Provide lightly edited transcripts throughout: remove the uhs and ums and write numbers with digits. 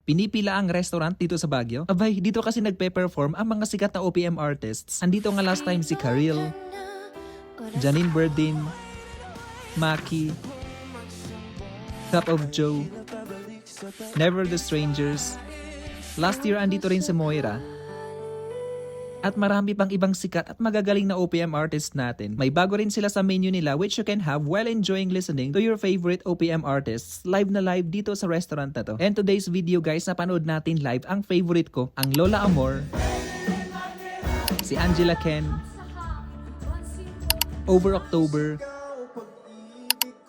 Pinipila ang restaurant dito sa Baguio. Abay, dito kasi nagpe-perform ang mga sikat na OPM artists. Andito nga last time si Karil, Janine Berdin, Maki, Cup of Joe, Never the Strangers. Last year andito rin si Moira. At marami pang ibang sikat at magagaling na OPM artists natin. May bago rin sila sa menu nila which you can have while enjoying listening to your favorite OPM artists live na live dito sa restaurant na to. And today's video guys, napanood natin live ang favorite ko, ang Lola Amor, si Angela Ken, Over October,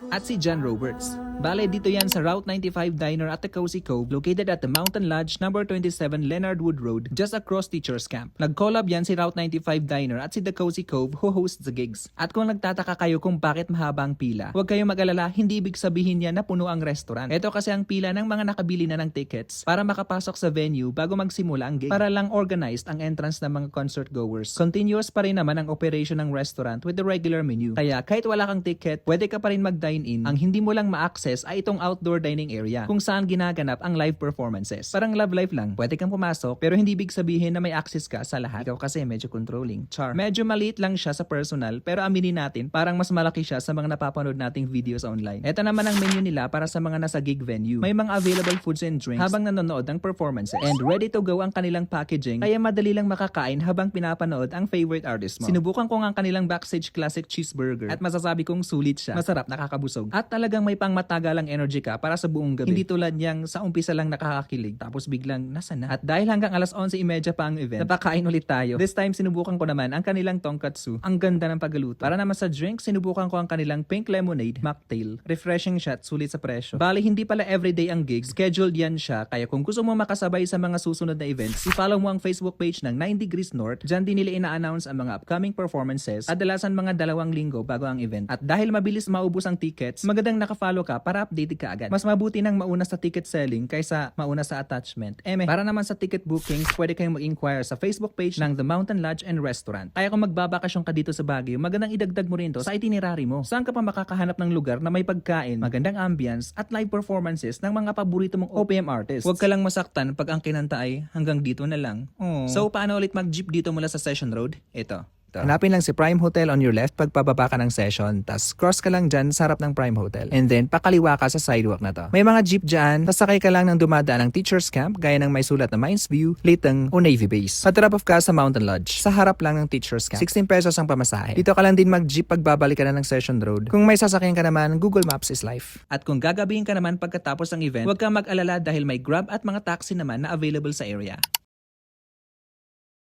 at si John Roberts. Bale, dito yan sa Route 95 Diner at the Cozy Cove located at the Mountain Lodge number 27 Leonard Wood Road just across Teachers Camp. Nag-collab yan si Route 95 Diner at si The Cozy Cove who hosts the gigs. At kung nagtataka kayo kung bakit mahaba ang pila, huwag kayong mag-alala, hindi ibig sabihin yan na puno ang restaurant. Ito kasi ang pila ng mga nakabili na ng tickets para makapasok sa venue bago magsimula ang gig. Para lang organized ang entrance ng mga concert goers. Continuous pa rin naman ang operation ng restaurant with the regular menu. Kaya kahit wala kang ticket, pwede ka pa rin mag-dine in. Ang hindi mo lang ma-access ay itong outdoor dining area kung saan ginaganap ang live performances. Parang Love Life lang, pwede kang pumasok pero hindi ibig sabihin na may access ka sa lahat. Ikaw kasi medyo controlling. Char. Medyo maliit lang siya sa personal pero aminin natin parang mas malaki siya sa mga napapanood nating videos online. Ito naman ang menu nila para sa mga nasa gig venue. May mga available foods and drinks habang nanonood ng performances. And ready to go ang kanilang packaging kaya madali lang makakain habang pinapanood ang favorite artist mo. Sinubukan ko nga ang kanilang backstage classic cheeseburger at masasabi kong sulit siya. Masarap, nakakabusog. At talagang may pang matagalang energy ka para sa buong gabi. Hindi tulad niyang sa umpisa lang nakakakilig tapos biglang nasa na. At dahil hanggang alas 11:30 pa ang event, napakain ulit tayo. This time sinubukan ko naman ang kanilang tonkatsu. Ang ganda ng pagluto. Para naman sa drink, sinubukan ko ang kanilang pink lemonade mocktail. Refreshing siya at sulit sa presyo. Bali hindi pala everyday ang gigs, scheduled yan siya. Kaya kung gusto mo makasabay sa mga susunod na events, i-follow mo ang Facebook page ng 9 Degrees North. Diyan din nila ina-announce ang mga upcoming performances. Kadalasan mga 2 linggo bago ang event. At dahil mabilis maubos ang tickets, magandang naka-follow ka para updated ka agad. Mas mabuti nang mauna sa ticket selling kaysa mauna sa attachment. Para naman sa ticket bookings, pwede kayong mag-inquire sa Facebook page ng The Mountain Lodge and Restaurant. Kaya kung magbabakasyon ka dito sa Baguio, magandang idagdag mo rin to sa itinerary mo. Saan ka pa makakahanap ng lugar na may pagkain, magandang ambience, at live performances ng mga paborito mong OPM artists? Huwag ka lang masaktan pag ang kinanta ay hanggang dito na lang. Aww. So, paano ulit mag-jeep dito mula sa Session Road? Ito. Hanapin lang si Prime Hotel on your left pag pababa ka ng Session, tas cross ka lang dyan sa harap ng Prime Hotel. And then, pakaliwa ka sa sidewalk na to. May mga jeep dyan, tas sakay ka lang ng dumadaan ng Teachers Camp, gaya ng may sulat na Mines View, Litang, o Navy Base. Patrap off ka sa Mountain Lodge, sa harap lang ng Teachers Camp. 16 pesos ang pamasahe. Dito ka lang din mag-jeep pag babalik ka na ng Session Road. Kung may sasakyan ka naman, Google Maps is life. At kung gagabihin ka naman pagkatapos ng event, huwag kang mag-alala dahil may Grab at mga taxi naman na available sa area.